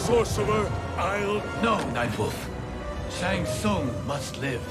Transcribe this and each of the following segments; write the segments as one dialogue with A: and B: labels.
A: sorcerer, I'll...
B: No, Nightwolf. Shang Tsung must live.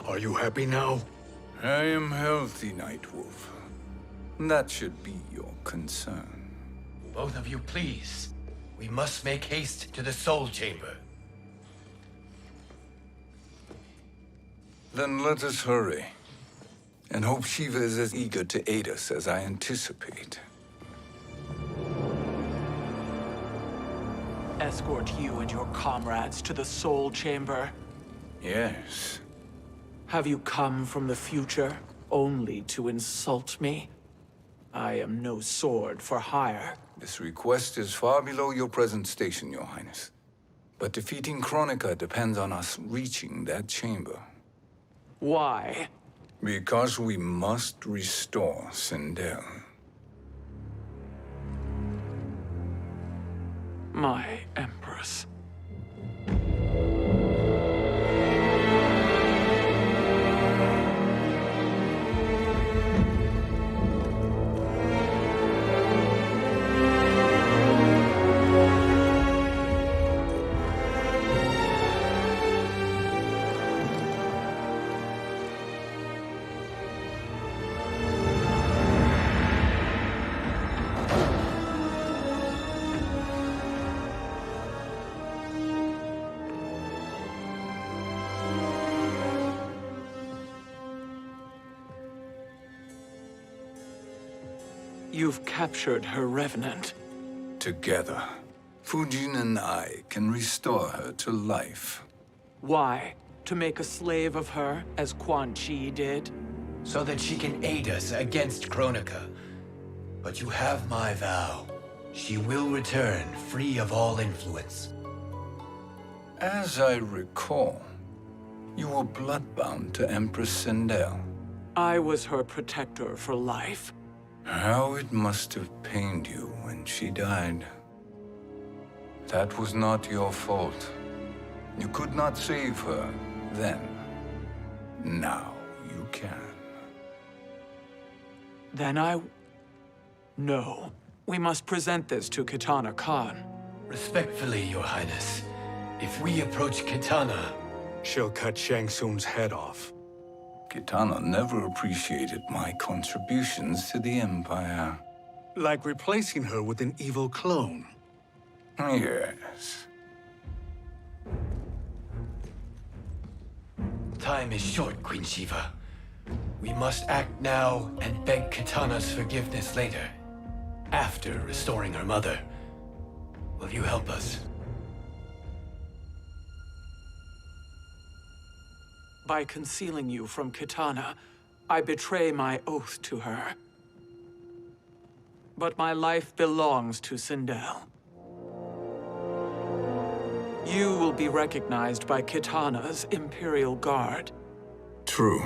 A: Are you happy now?
C: I am healthy, Nightwolf. That should be your concern.
B: Both of you, please. We must make haste to the Soul Chamber.
C: Then let us hurry. And hope Shiva is as eager to aid us as I anticipate.
D: Escort you and your comrades to the Soul Chamber.
C: Yes.
D: Have you come from the future only to insult me? I am no sword for hire.
C: This request is far below your present station, Your Highness. But defeating Kronika depends on us reaching that chamber.
D: Why?
C: Because we must restore Sindel.
D: My Empress. You've captured her revenant.
C: Together, Fujin and I can restore her to life.
D: Why? To make a slave of her, as Quan Chi did?
B: So that she can aid us against Kronika. But you have my vow. She will return free of all influence.
C: As I recall, you were bloodbound to Empress Sindel.
D: I was her protector for life.
C: How it must have pained you when she died. That was not your fault. You could not save her then. Now you can.
D: Then No. We must present this to Kitana Khan.
B: Respectfully, Your Highness. If we approach Kitana...
A: She'll cut Shang Tsung's head off.
C: Kitana never appreciated my contributions to the Empire.
A: Like replacing her with an evil clone.
C: Yes.
B: Time is short, Queen Shiva. We must act now and beg Kitana's forgiveness later. After restoring her mother. Will you help us?
D: By concealing you from Kitana, I betray my oath to her. But my life belongs to Sindel. You will be recognized by Kitana's Imperial Guard.
C: True.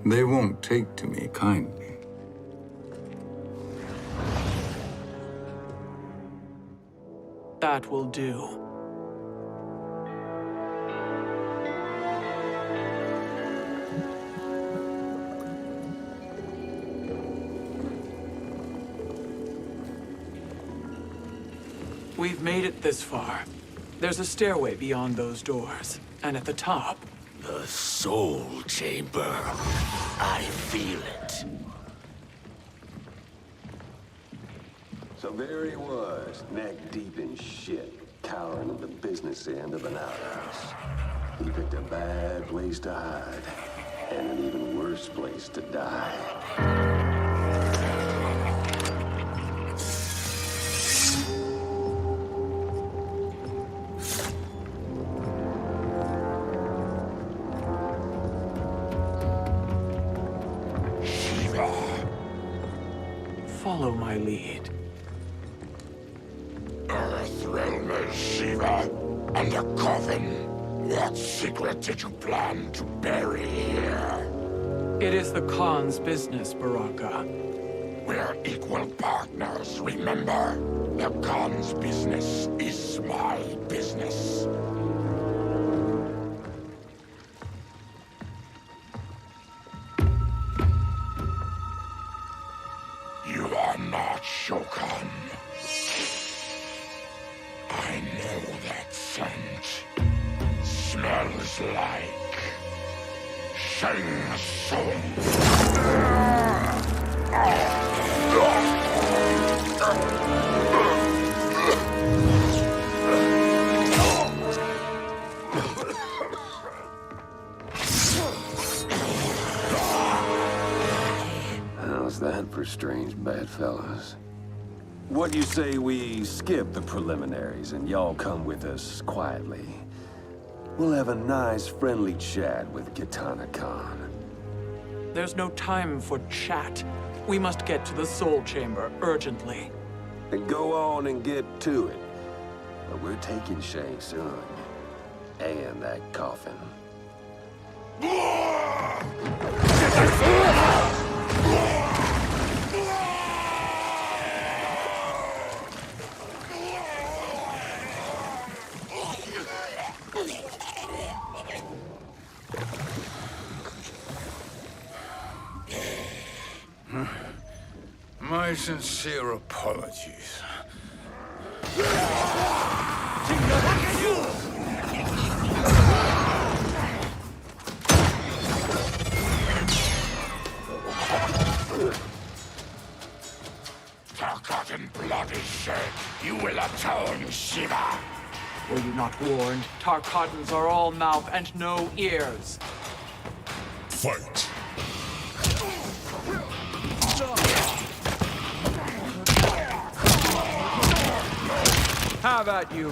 C: They won't take to me kindly.
D: That will do. We've made it this far. There's a stairway beyond those doors, and at the top...
E: The Soul Chamber. I feel it.
F: So there he was, neck deep in shit, cowering at the business end of an outhouse. He picked a bad place to hide, and an even worse place to die.
D: Follow my lead.
E: Earth Realmer Shiva, and a coffin. What secret did you plan to bury here?
D: It is the Khan's business, Baraka.
E: We're equal partners, remember? The Khan's business is my business. You are not Shokan. I know that scent. Smells like Shang Tsung.
F: How's that for strange bedfellows? What do you say we skip the preliminaries and y'all come with us quietly? We'll have a nice, friendly chat with Kitana Khan.
D: There's no time for chat. We must get to the Soul Chamber urgently.
F: Then go on and get to it. But we're taking Shang Tsung. And that coffin.
C: My sincere apologies.
E: Forgotten blood is shed. You will atone, Shiva.
D: Were you not warned? Tarkatans are all mouth and no ears.
E: Fight.
D: How about you?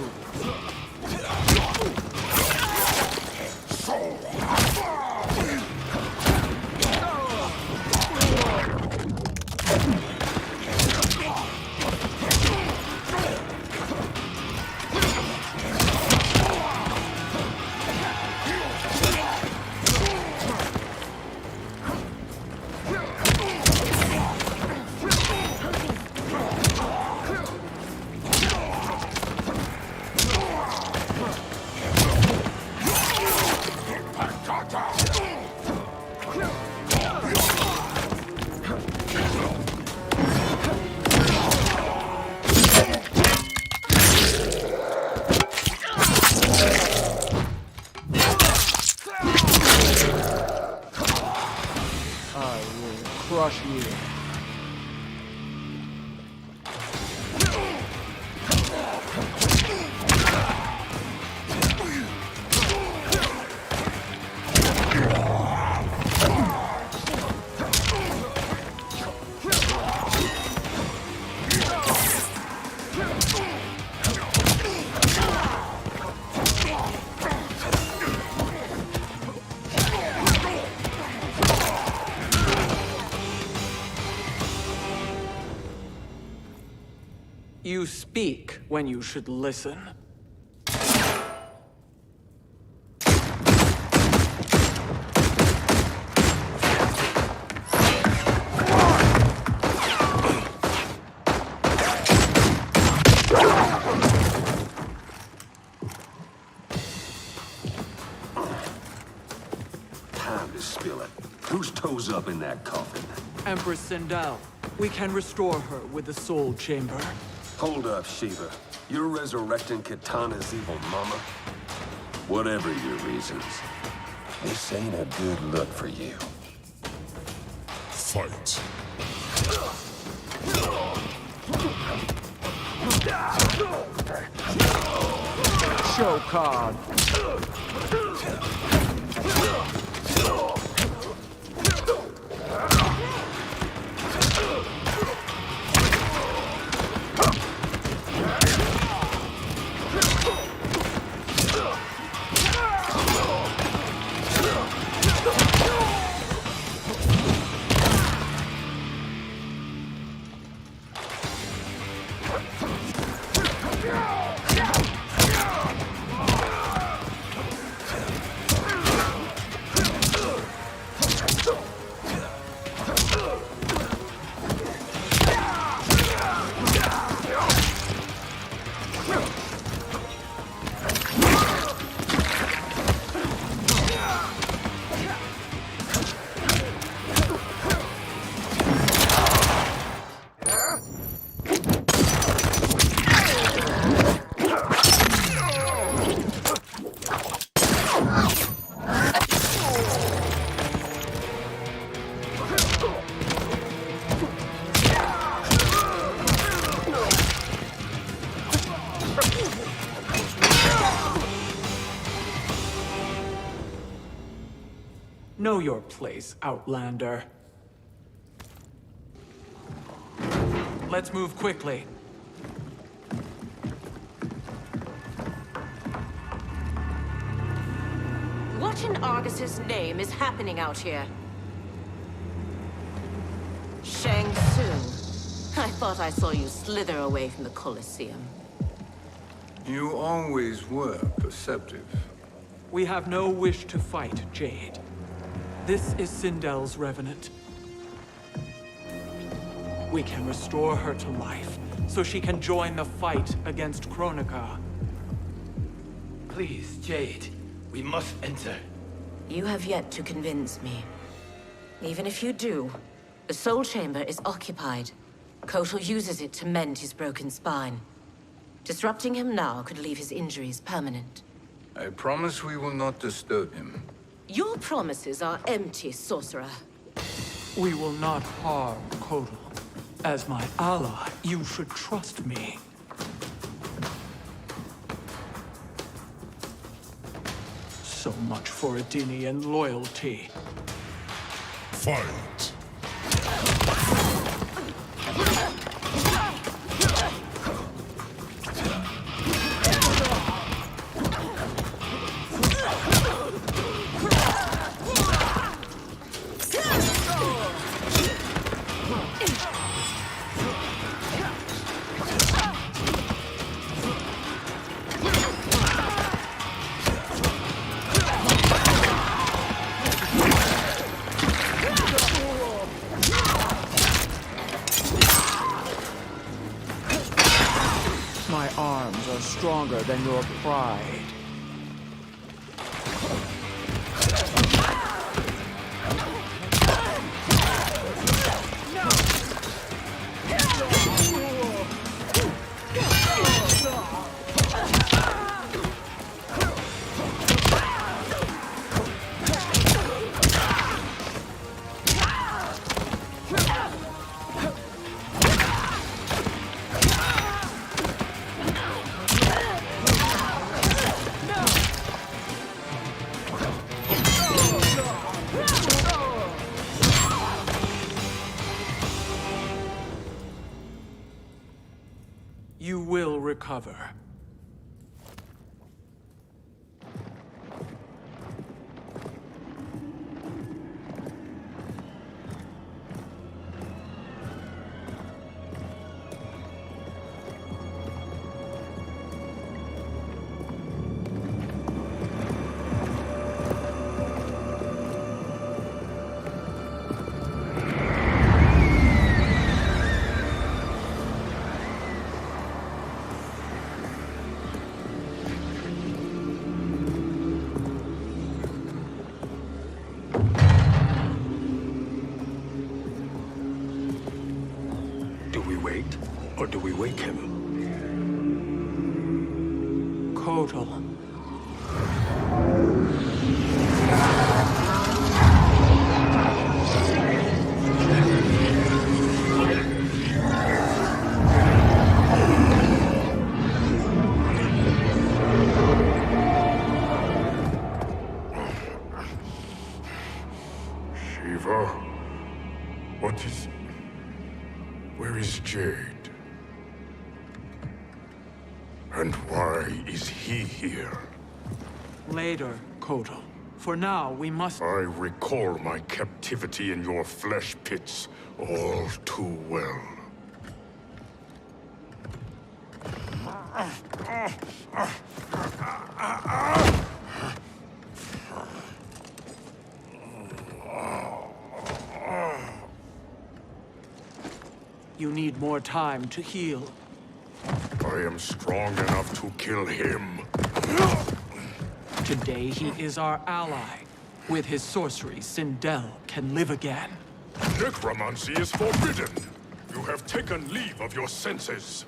D: Crush you. You speak when you should listen.
F: Time to spill it. Whose toes up in that coffin?
D: Empress Sindel, we can restore her with the Soul Chamber.
F: Hold up, Shiva. You're resurrecting Kitana's evil mama? Whatever your reasons, this ain't a good look for you.
E: Fight.
D: Shokan. Know your place, Outlander. Let's move quickly.
G: What in Argus's name is happening out here? Shang Tsung. I thought I saw you slither away from the Colosseum.
C: You always were perceptive.
D: We have no wish to fight, Jade. This is Sindel's Revenant. We can restore her to life, so she can join the fight against Kronika.
B: Please, Jade. We must enter.
G: You have yet to convince me. Even if you do, the Soul Chamber is occupied. Kotal uses it to mend his broken spine. Disrupting him now could leave his injuries permanent.
C: I promise we will not disturb him.
G: Your promises are empty, sorcerer.
D: We will not harm Kotal. As my ally, you should trust me. So much for Adenian loyalty.
E: Fight!
D: My arms are stronger than your pride. You will recover.
A: Do we wait, or do we wake him?
D: Kotal.
E: Shiva? What is... Where is Jade? And why is he here?
D: Later, Kotal. For now, we must...
E: I recall my captivity in your flesh pits all too well.
D: You need more time to heal.
E: I am strong enough to kill him.
D: Today he is our ally. With his sorcery, Sindel can live again.
E: Necromancy is forbidden. You have taken leave of your senses.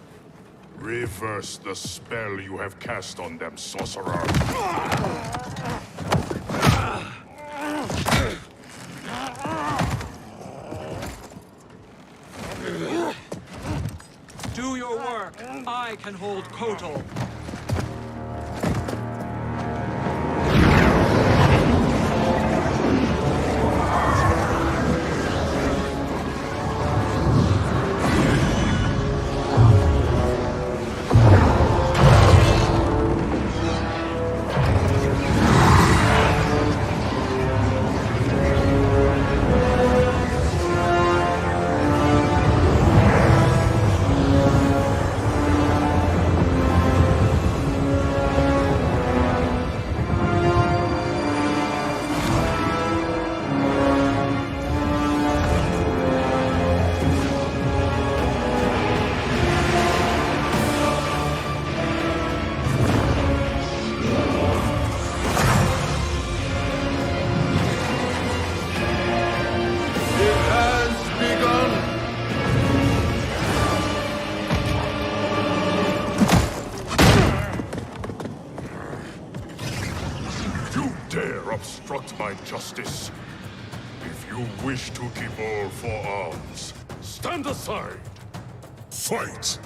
E: Reverse the spell you have cast on them, sorcerer.
D: Do your work. I can hold Kotal.
E: Obstruct my justice. If you wish to keep all four arms, stand aside. Fight!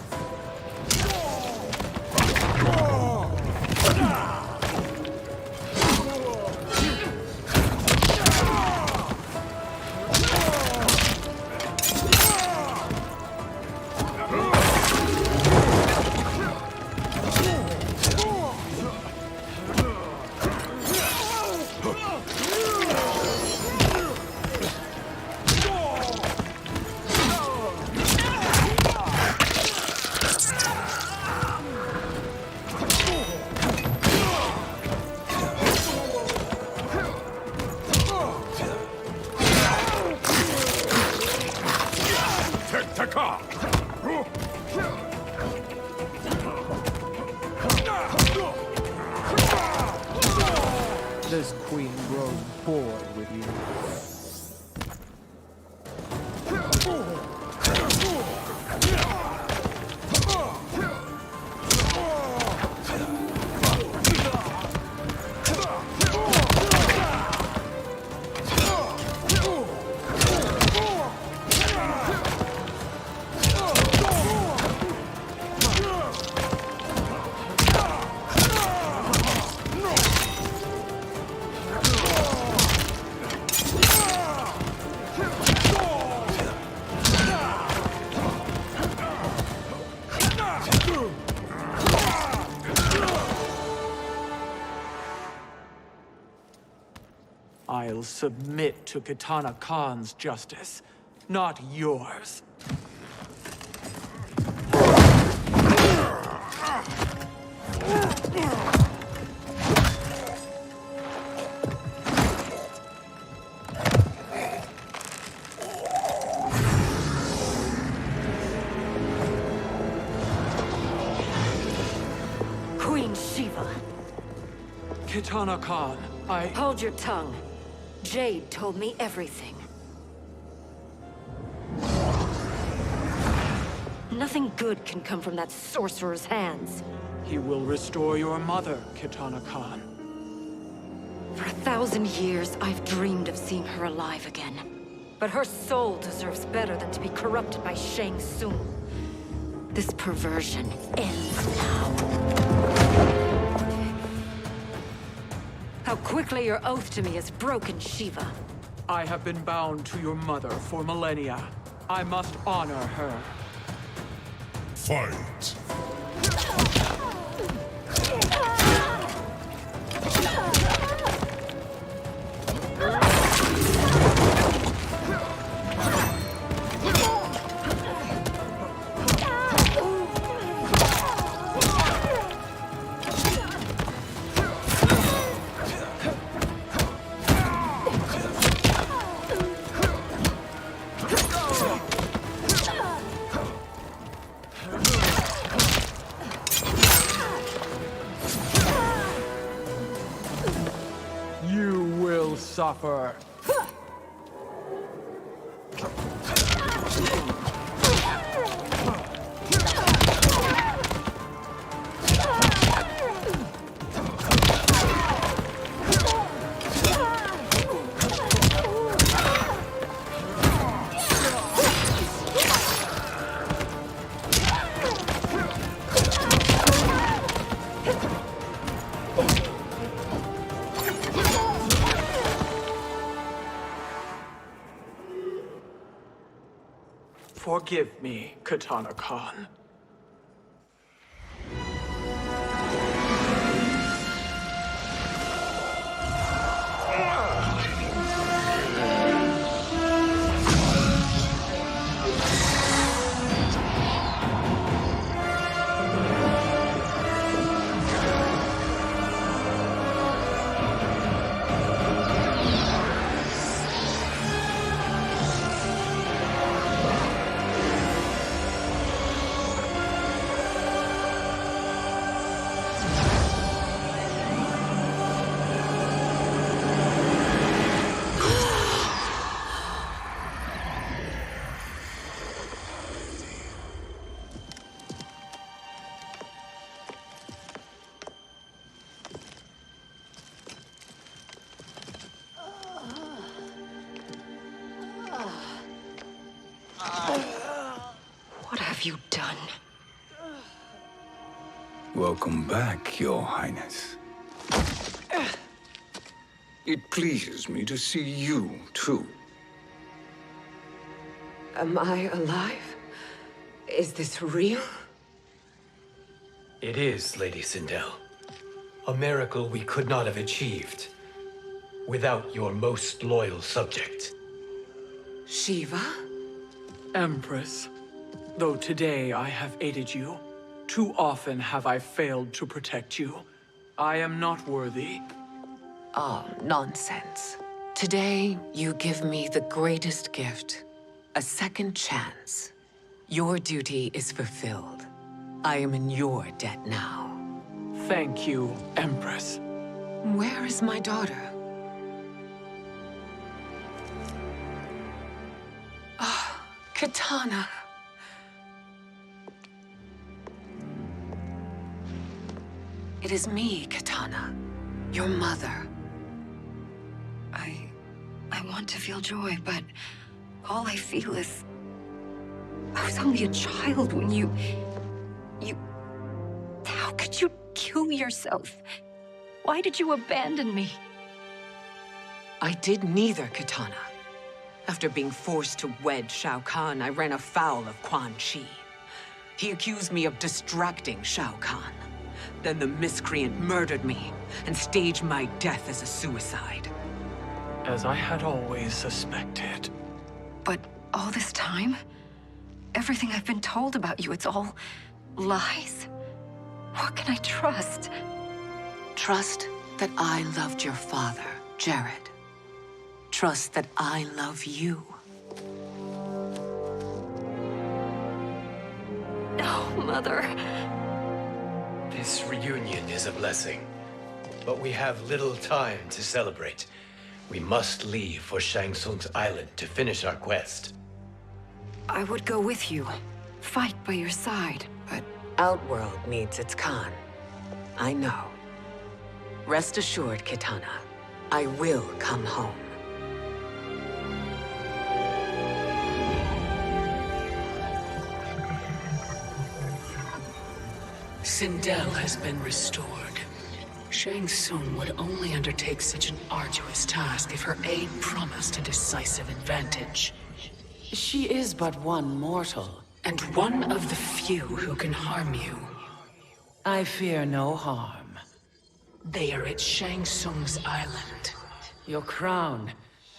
D: This queen grows bored with you. I'll submit to Kitana Khan's justice, not yours.
H: Queen Shiva.
D: Kitana Khan,
H: Hold your tongue. Jade told me everything. Nothing good can come from that sorcerer's hands.
D: He will restore your mother, Kitana Khan.
H: For 1,000 years, I've dreamed of seeing her alive again. But her soul deserves better than to be corrupted by Shang Tsung. This perversion ends now. How quickly your oath to me is broken, Shiva.
D: I have been bound to your mother for millennia. I must honor her.
E: Fight!
D: suffer. Forgive me, Katana Khan.
H: What have you done?
C: Welcome back, Your Highness. It pleases me to see you, too.
I: Am I alive? Is this real?
B: It is, Lady Sindel. A miracle we could not have achieved without your most loyal subject.
I: Shiva?
D: Empress, though today I have aided you, too often have I failed to protect you. I am not worthy.
I: Oh, nonsense. Today, you give me the greatest gift. A second chance. Your duty is fulfilled. I am in your debt now.
D: Thank you, Empress.
I: Where is my daughter? Ah, Katana. It is me, Katana. Your mother.
H: I want to feel joy, but all I feel is... I was only a child when you... How could you kill yourself? Why did you abandon me?
I: I did neither, Katana. After being forced to wed Shao Kahn, I ran afoul of Quan Chi. He accused me of distracting Shao Kahn. Then the miscreant murdered me and staged my death as a suicide.
D: As I had always suspected.
H: But all this time? Everything I've been told about you, it's all lies? What can I trust?
I: Trust that I loved your father, Jared. Trust that I love you.
H: No, Mother.
B: This reunion is a blessing, but we have little time to celebrate. We must leave for Shang Tsung's island to finish our quest.
H: I would go with you, fight by your side, but...
I: Outworld needs its Khan. I know. Rest assured, Kitana. I will come home.
J: Sindel has been restored. Shang Tsung would only undertake such an arduous task if her aid promised a decisive advantage.
I: She is but one mortal.
J: And one of the few who can harm you.
I: I fear no harm.
J: They are at Shang Tsung's island.
I: Your crown.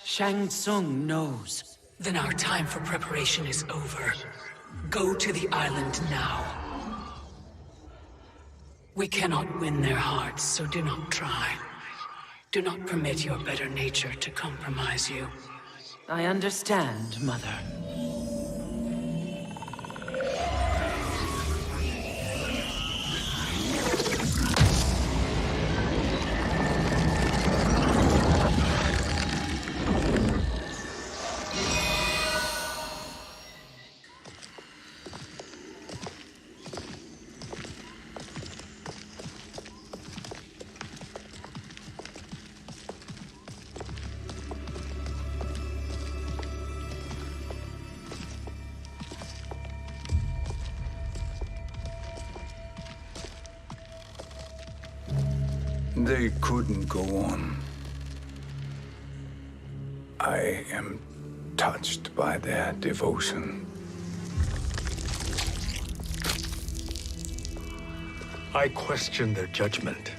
I: Shang Tsung knows.
J: Then our time for preparation is over. Go to the island now. We cannot win their hearts, so do not try. Do not permit your better nature to compromise you.
I: I understand, Mother.
C: They couldn't go on. I am touched by their devotion.
A: I question their judgment.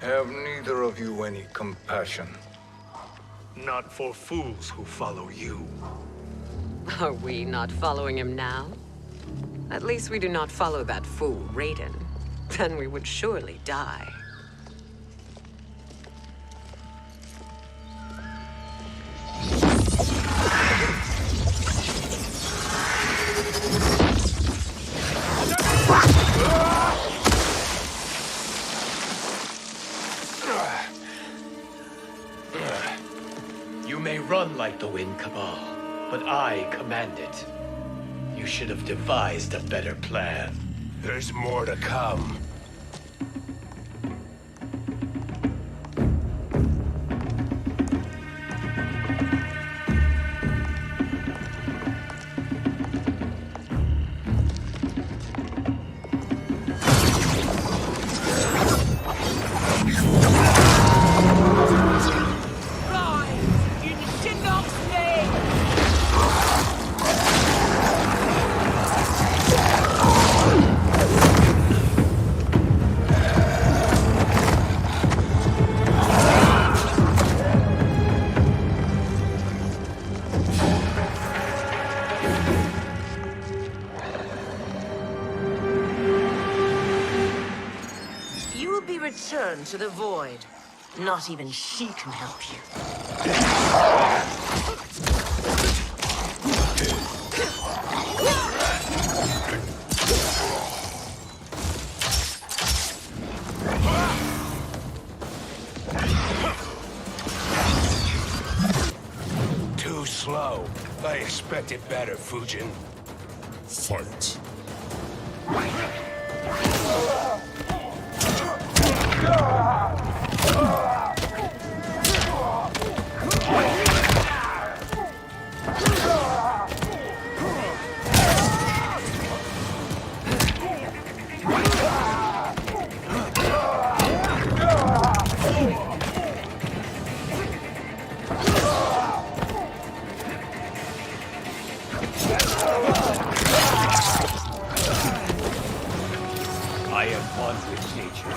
C: Have neither of you any compassion?
A: Not for fools who follow you.
I: Are we not following him now? At least we do not follow that fool, Raiden. Then we would surely die.
B: You may run like the wind, Cabal, but I command it. You should have devised a better plan.
K: There's more to come.
G: Return to the void. Not even she can help you.
K: Too slow. I expected better, Fujin.
E: Fight.
B: I am one with nature.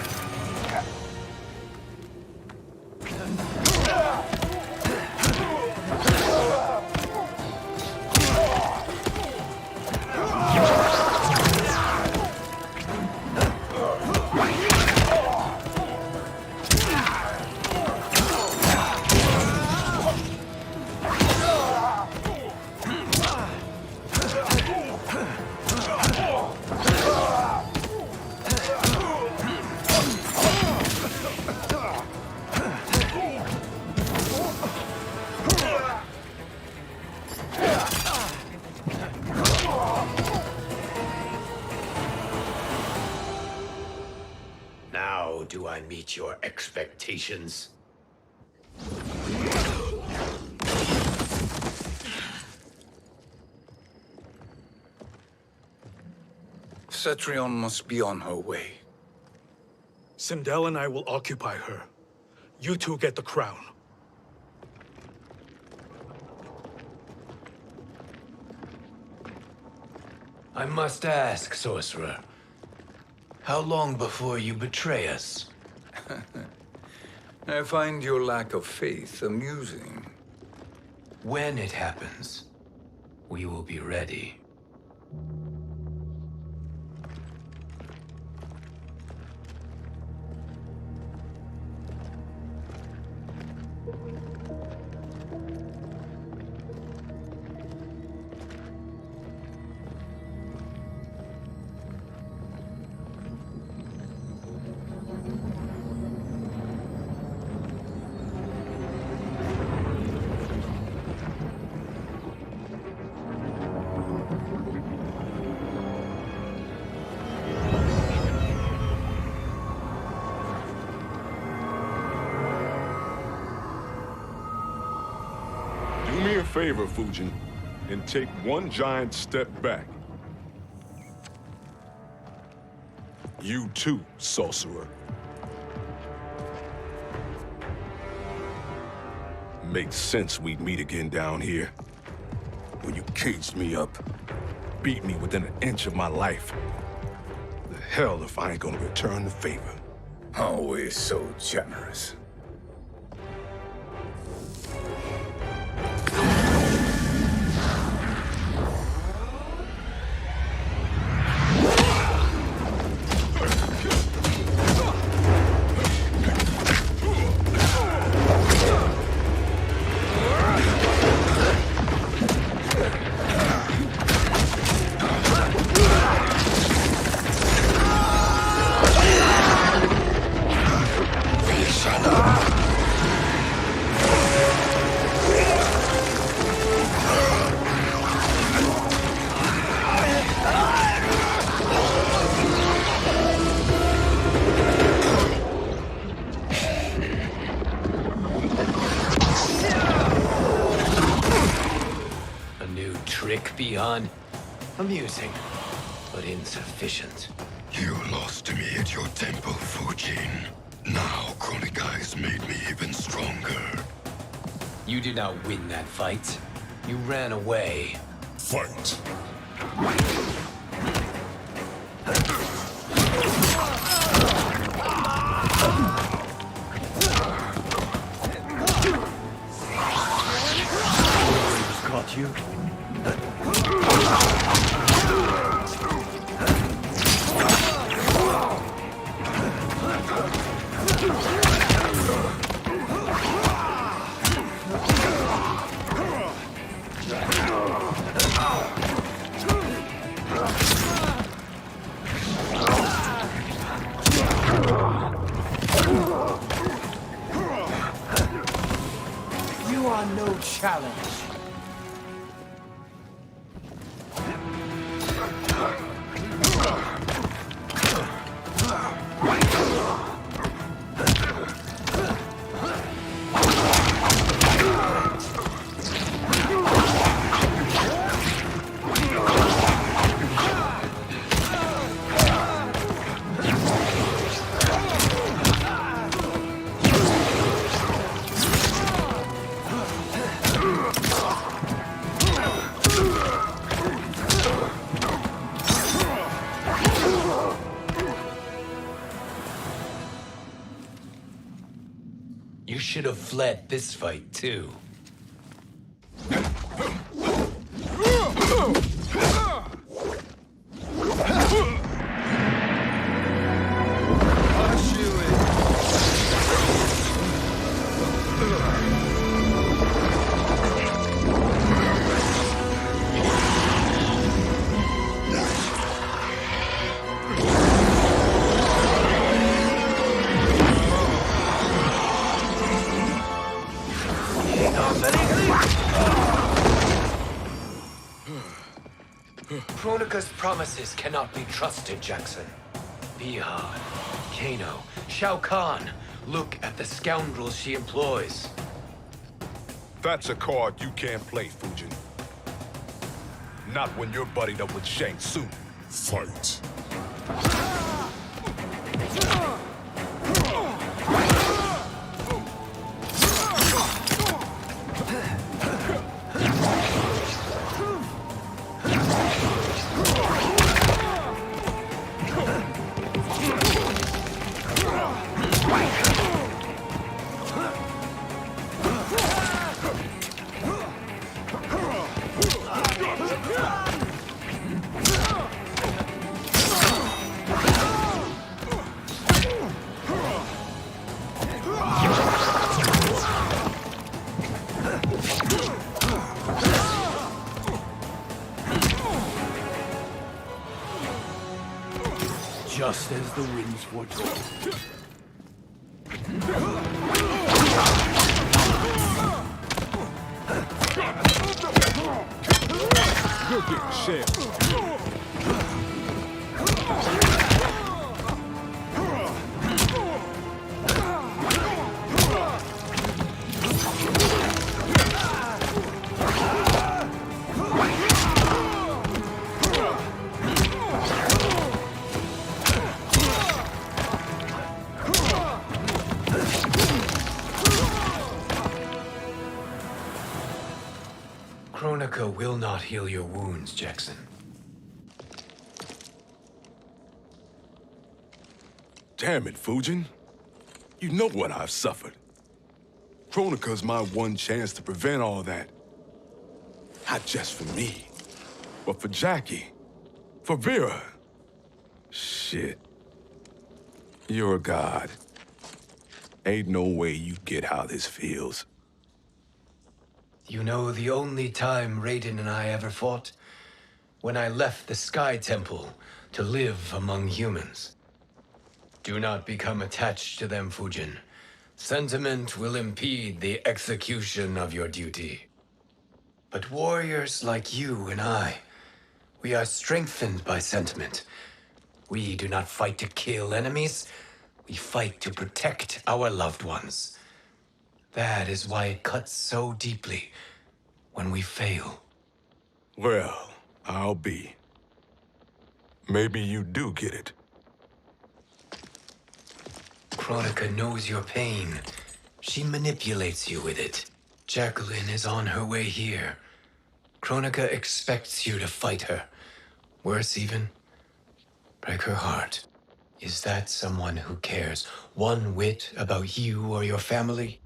B: Now do I meet your expectations?
C: Cetrion must be on her way.
A: Sindel and I will occupy her. You two get the crown.
B: I must ask, sorcerer. How long before you betray us?
C: I find your lack of faith amusing.
B: When it happens, we will be ready.
E: Do me a favor, Fujin, and take one giant step back. You too, sorcerer. Makes sense we'd meet again down here. When you caged me up, beat me within an inch of my life. The hell if I ain't gonna return the favor.
C: Always so generous.
B: Beyond amusing, but insufficient.
L: You lost to me at your temple, Fujin. Now Chronic Eyes made me even stronger.
B: You did not win that fight. You ran away.
L: Fight!
B: Caught you? You are no challenge. You should have fled this fight, too. Kronika's promises cannot be trusted, Jackson. Bihan, Kano, Shao Kahn. Look at the scoundrels she employs.
E: That's a card you can't play, Fujin. Not when you're buddied up with Shang Tsung.
L: Fight!
B: Just as the winds foretold.
E: You're getting shelled.
B: will not heal your wounds, Jackson.
E: Damn it, Fujin. You know what I've suffered. Kronika's my one chance to prevent all that. Not just for me, but for Jackie, for Vera. Shit. You're a god. Ain't no way you get how this feels.
B: You know the only time Raiden and I ever fought? When I left the Sky Temple to live among humans. Do not become attached to them, Fujin. Sentiment will impede the execution of your duty. But warriors like you and I, we are strengthened by sentiment. We do not fight to kill enemies. We fight to protect our loved ones. That is why it cuts so deeply when we fail.
E: Well, I'll be. Maybe you do get it.
B: Kronika knows your pain. She manipulates you with it. Jacqueline is on her way here. Kronika expects you to fight her. Worse even, break her heart. Is that someone who cares one whit about you or your family?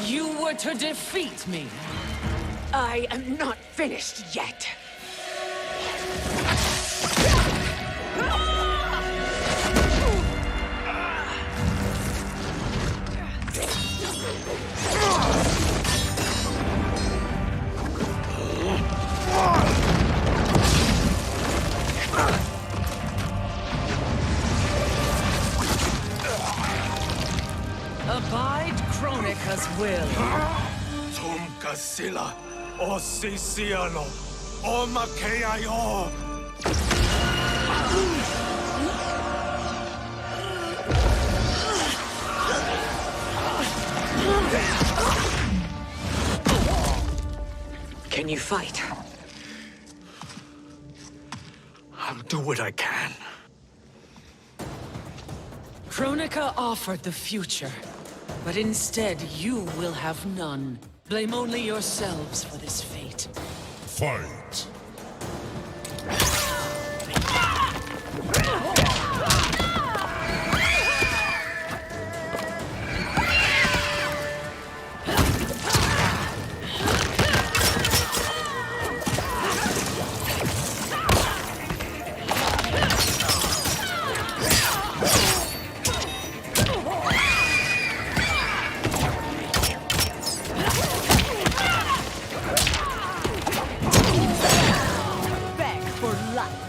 J: You were to defeat me.
I: I am not finished yet.
J: Abide Kronika's will.
A: Tum kasila, o sisiano, o makeayo.
I: Can you fight?
A: I'll do what I can.
J: Kronika offered the future, but instead you will have none. Blame only yourselves for this fate.
L: Fight!
J: Beg for life.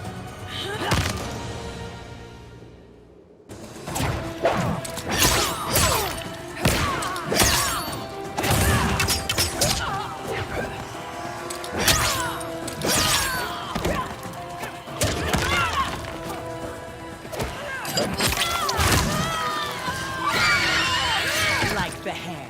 J: Like the hair.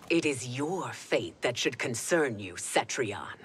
I: It is your fate that should concern you, Cetrion.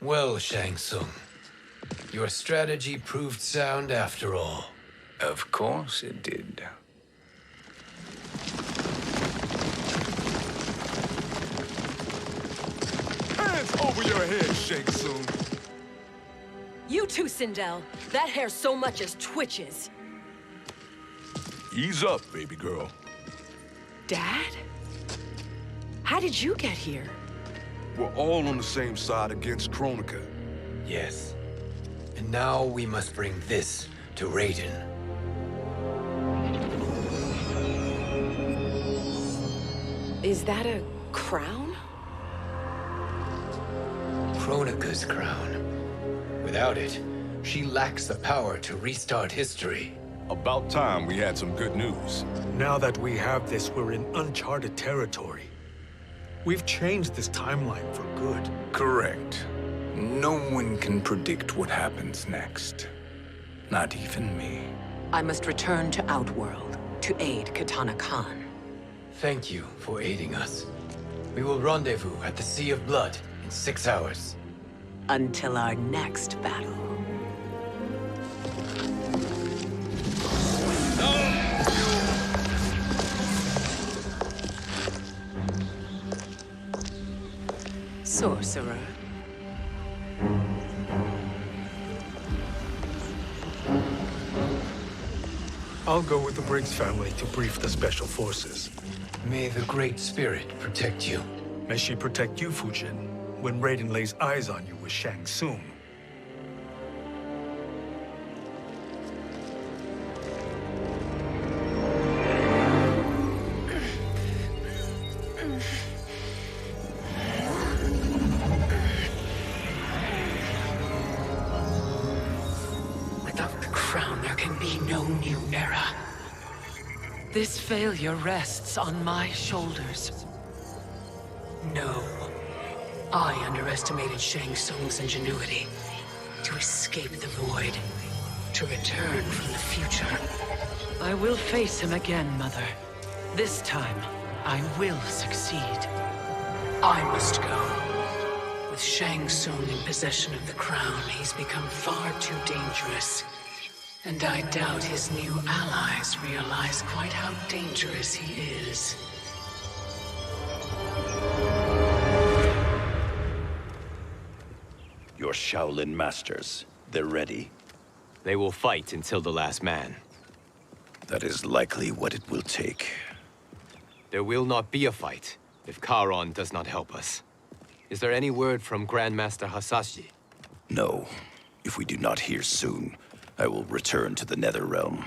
B: Well, Shang Tsung, your strategy proved sound after all.
C: Of course it did.
E: Hands over your head, Shang Tsung.
M: You too, Sindel. That hair so much as twitches.
E: Ease up, baby girl.
M: Dad? How did you get here?
E: We're all on the same side against Kronika.
B: Yes. And now we must bring this to Raiden.
M: Is that a crown?
B: Kronika's crown. Without it, she lacks the power to restart history.
E: About time we had some good news.
A: Now that we have this, we're in uncharted territory. We've changed this timeline for good.
C: Correct. No one can predict what happens next. Not even me.
I: I must return to Outworld to aid Katana Khan.
B: Thank you for aiding us. We will rendezvous at the Sea of Blood in 6 hours.
I: Until our next battle. Sorcerer.
A: I'll go with the Briggs family to brief the Special Forces.
B: May the Great Spirit protect you.
A: May she protect you, Fujin, when Raiden lays eyes on you with Shang Tsung.
J: Without the crown, there can be no new era. This failure rests on my shoulders. No. I underestimated Shang Tsung's ingenuity. To escape the void. To return from the future. I will face him again, Mother. This time, I will succeed. I must go. With Shang Tsung in possession of the crown, he's become far too dangerous. And I doubt his new allies realize quite how dangerous he is.
N: Your Shaolin masters, they're ready.
O: They will fight until the last man.
N: That is likely what it will take.
O: There will not be a fight if Charon does not help us. Is there any word from Grandmaster Hasashi?
N: No. If we do not hear soon, I will return to the Netherrealm.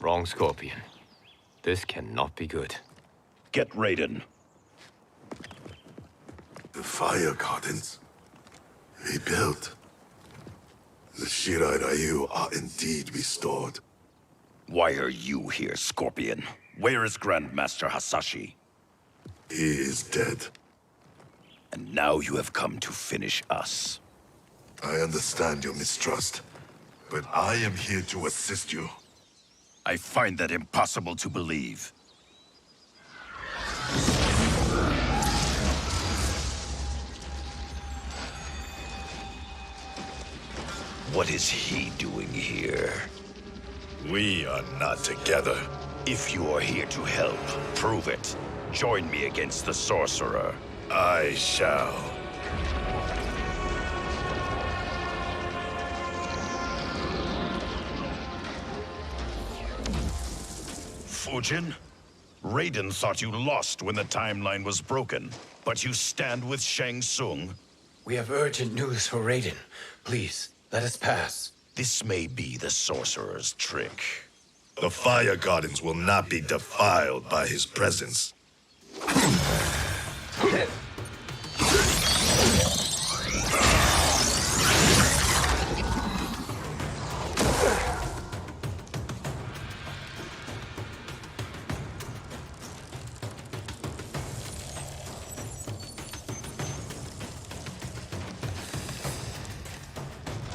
O: Wrong, Scorpion. This cannot be good.
N: Get Raiden.
L: The fire gardens rebuilt. The Shirai Ryu are indeed restored.
N: Why are you here, Scorpion? Where is Grandmaster Hasashi?
L: He is dead.
N: And now you have come to finish us.
L: I understand your mistrust, but I am here to assist you.
N: I find that impossible to believe. What is he doing here?
L: We are not together.
N: If you are here to help, prove it. Join me against the sorcerer.
L: I shall.
N: Fujin? Raiden thought you lost when the timeline was broken, but you stand with Shang Tsung.
B: We have urgent news for Raiden. Please, let us pass.
N: This may be the sorcerer's trick.
L: The fire gardens will not be defiled by his presence.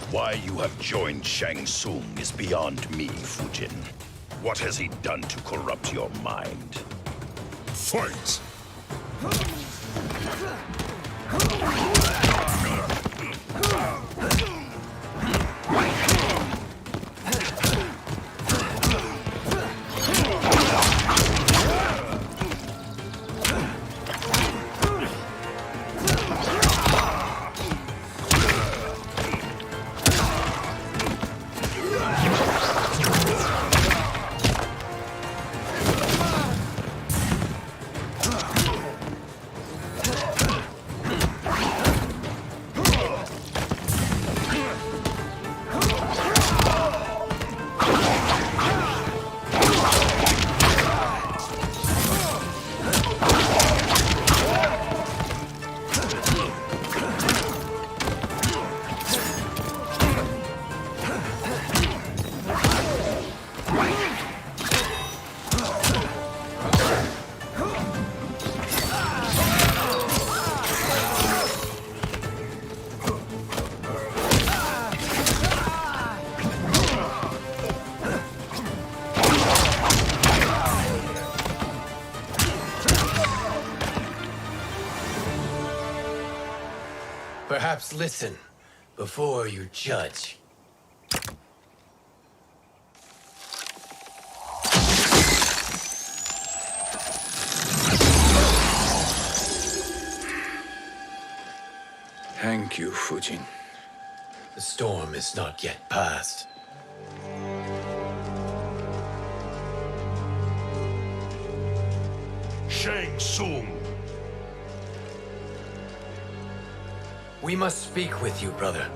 N: Why you have joined Shang Tsung is beyond me, Fujin. What has he done to corrupt your mind?
L: Fight!
B: Perhaps listen before you judge.
C: Thank you, Fujin.
B: The storm is not yet past.
N: Shang Tsung!
B: We must speak with you, brother.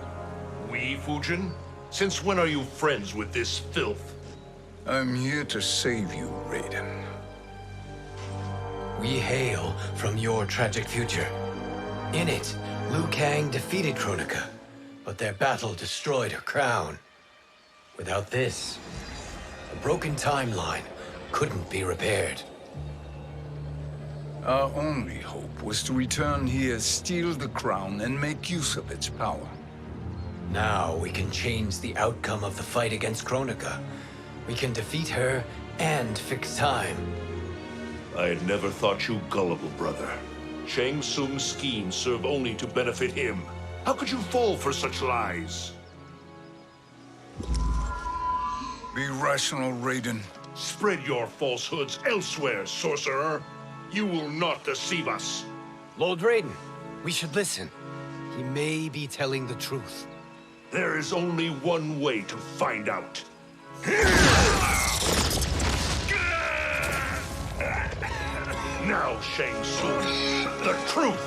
K: We, Fujin? Since when are you friends with this filth?
C: I'm here to save you, Raiden.
B: We hail from your tragic future. In it, Liu Kang defeated Kronika, but their battle destroyed her crown. Without this, a broken timeline couldn't be repaired.
C: Our only hope was to return here, steal the crown, and make use of its power.
B: Now we can change the outcome of the fight against Kronika. We can defeat her and fix time.
K: I had never thought you gullible, brother. Shang Tsung's schemes serve only to benefit him. How could you fall for such lies?
C: Be rational, Raiden.
K: Spread your falsehoods elsewhere, sorcerer. You will not deceive us.
B: Lord Raiden, we should listen. He may be telling the truth.
K: There is only one way to find out. Now, Shang Tsung, the truth!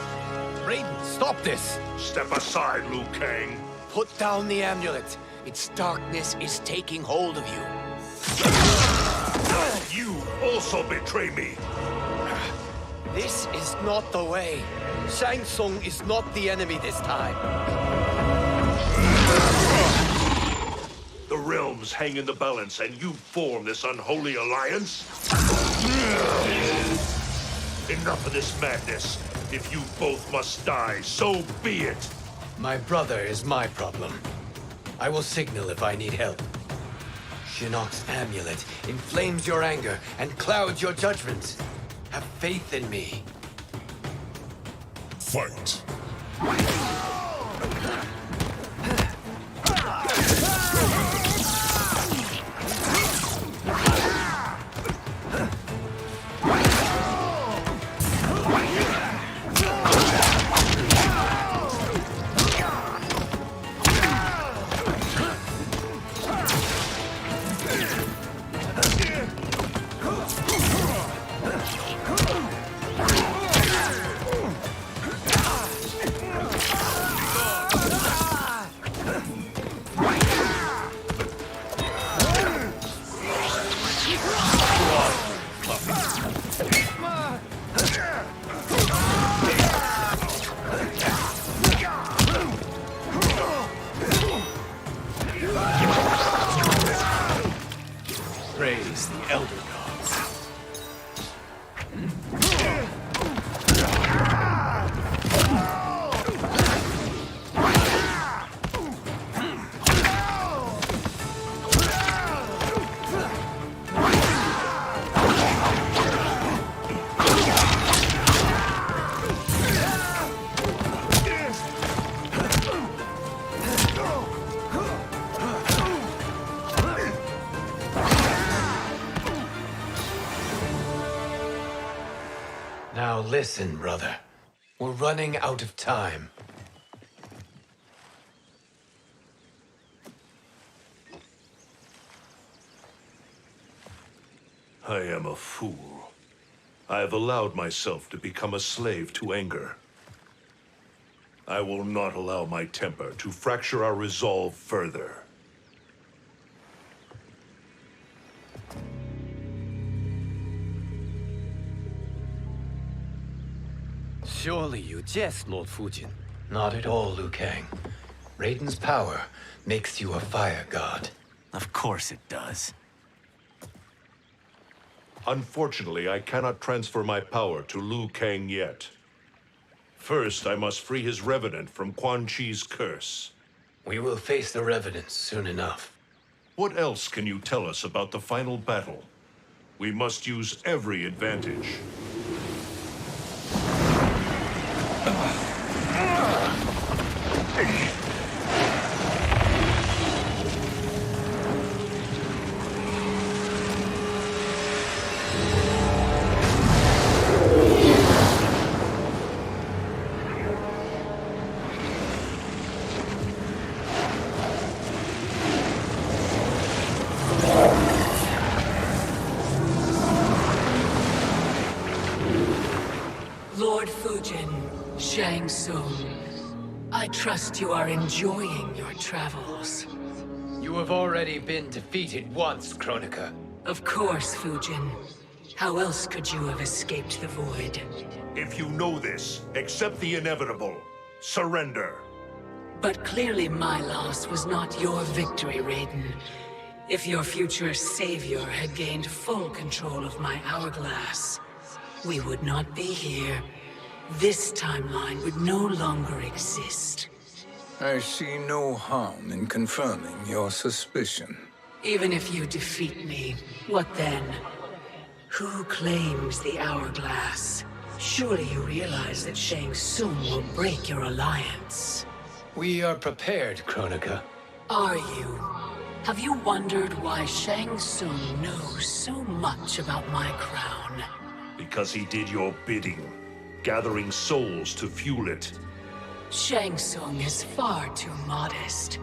B: Raiden, stop this!
K: Step aside, Liu Kang.
B: Put down the amulet. Its darkness is taking hold of you.
K: You also betray me.
B: This is not the way. Shang Tsung is not the enemy this time.
K: The realms hang in the balance, and you form this unholy alliance? Enough of this madness. If you both must die, so be it.
B: My brother is my problem. I will signal if I need help. Shinnok's amulet inflames your anger and clouds your judgment. Have faith in me.
L: Fight!
B: Praise the Elder Gods. Now listen, brother. We're running out of time.
K: I am a fool. I have allowed myself to become a slave to anger. I will not allow my temper to fracture our resolve further.
O: Surely you jest, Lord Fujin.
B: Not at all, Liu Kang. Raiden's power makes you a fire god.
P: Of course it does.
K: Unfortunately, I cannot transfer my power to Liu Kang yet. First, I must free his revenant from Quan Chi's curse.
B: We will face the revenants soon enough.
K: What else can you tell us about the final battle? We must use every advantage.
J: Lord Fujin, Shang Tsung, I trust you are enjoying your travels.
B: You have already been defeated once, Kronika.
J: Of course, Fujin. How else could you have escaped the void?
K: If you know this, accept the inevitable. Surrender.
J: But clearly my loss was not your victory, Raiden. If your future savior had gained full control of my hourglass, we would not be here. This timeline would no longer exist.
C: I see no harm in confirming your suspicion.
J: Even if you defeat me, what then? Who claims the hourglass? Surely you realize that Shang Tsung will break your alliance.
B: We are prepared, Kronika.
J: Are you? Have you wondered why Shang Tsung knows so much about my crown?
K: Because he did your bidding, gathering souls to fuel it.
J: Shang Tsung is far too modest.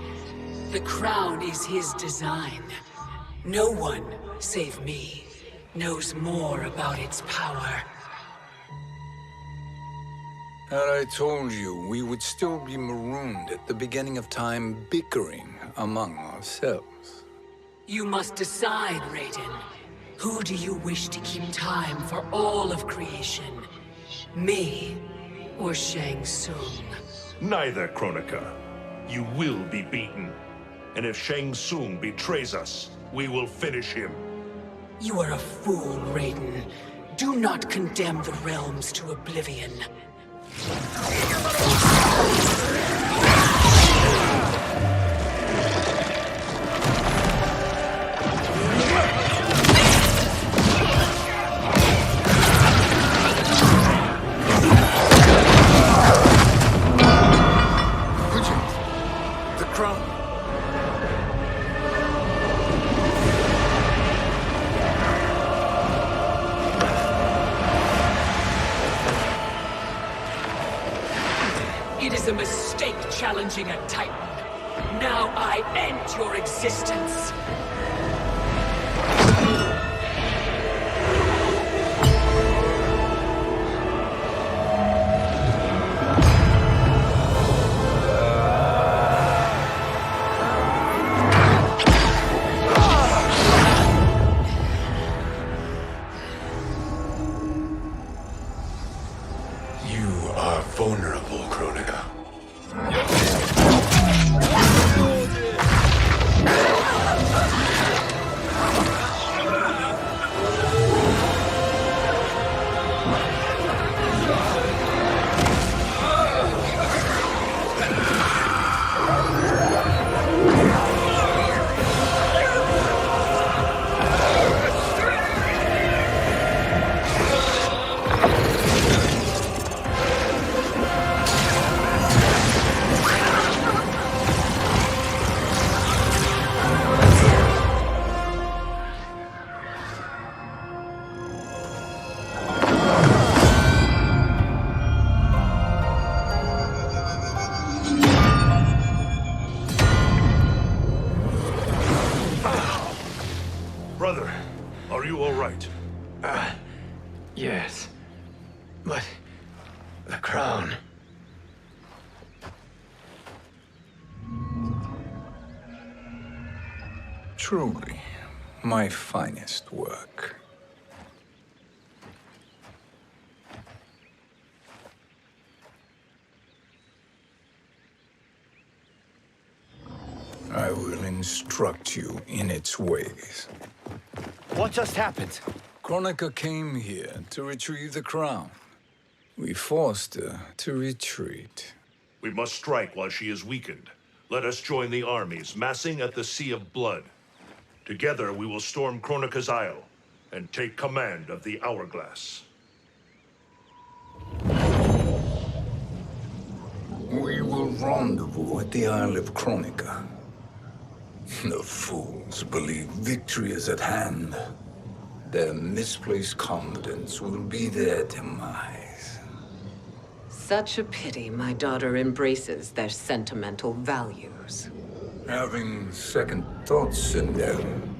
J: The crown is his design. No one, save me, knows more about its power.
C: Had I told you, we would still be marooned at the beginning of time, bickering among ourselves.
J: You must decide, Raiden. Who do you wish to keep time for all of creation? Me or Shang Tsung?
K: Neither, Kronika. You will be beaten. And if Shang Tsung betrays us, we will finish him.
J: You are a fool, Raiden. Do not condemn the realms to oblivion. It is a mistake challenging a Titan. Now I end your existence.
A: You are vulnerable, Kronika.
B: Yes. But the crown.
C: Truly, my finest work. I will instruct you in its ways.
O: What just happened?
C: Kronika came here to retrieve the crown. We forced her to retreat.
K: We must strike while she is weakened. Let us join the armies, massing at the Sea of Blood. Together we will storm Kronika's Isle and take command of the Hourglass.
C: We will rendezvous at the Isle of Kronika. The fools believe victory is at hand. Their misplaced confidence will be their demise.
I: Such a pity my daughter embraces their sentimental values.
C: Having second thoughts in them.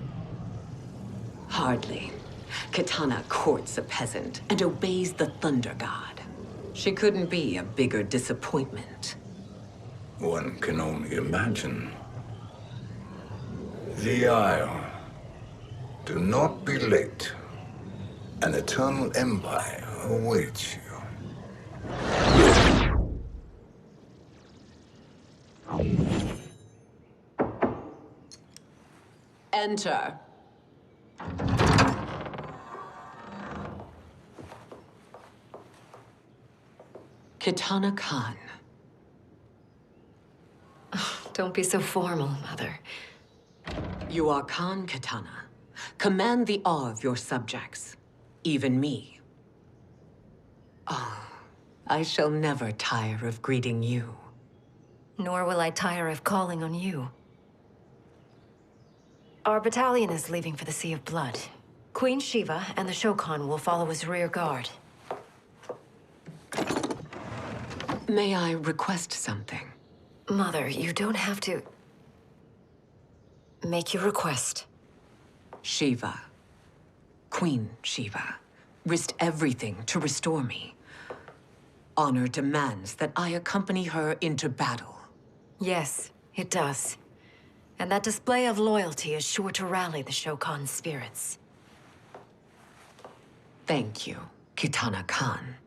I: Hardly. Kitana courts a peasant and obeys the Thunder God. She couldn't be a bigger disappointment.
C: One can only imagine. The Isle. Do not be late. An eternal empire awaits you.
I: Enter. Kitana Khan.
H: Don't be so formal, Mother.
I: You are Khan Kitana. Command the awe of your subjects, even me. Oh, I shall never tire of greeting you.
H: Nor will I tire of calling on you. Our battalion is leaving for the Sea of Blood. Queen Shiva and the Shokan will follow as rear guard.
I: May I request something?
H: Mother, you don't have to... Make your request.
I: Shiva, Queen Shiva, risked everything to restore me. Honor demands that I accompany her into battle.
H: Yes, it does. And that display of loyalty is sure to rally the Shokan's spirits.
I: Thank you, Kitana Khan.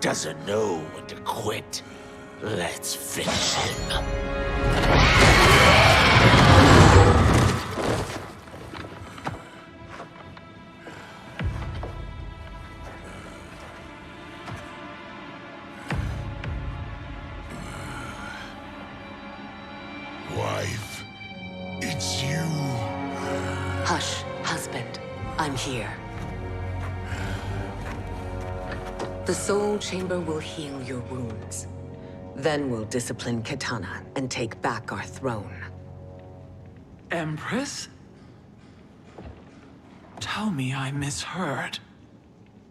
Q: Doesn't know when to quit. Let's finish him.
L: Wife, it's you.
I: Hush, husband. I'm here. The Soul Chamber will heal your wounds. Then we'll discipline Kitana and take back our throne.
D: Empress? Tell me I misheard.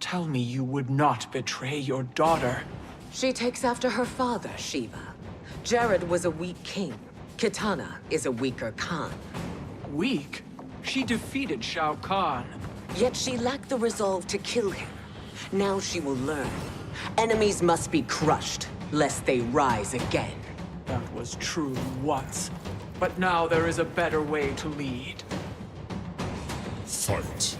D: Tell me you would not betray your daughter.
I: She takes after her father, Shiva. Jared was a weak king. Kitana is a weaker Khan.
D: Weak? She defeated Shao Kahn.
I: Yet she lacked the resolve to kill him. Now she will learn. Enemies must be crushed, lest they rise again.
D: That was true once. But now there is a better way to lead.
L: Fight.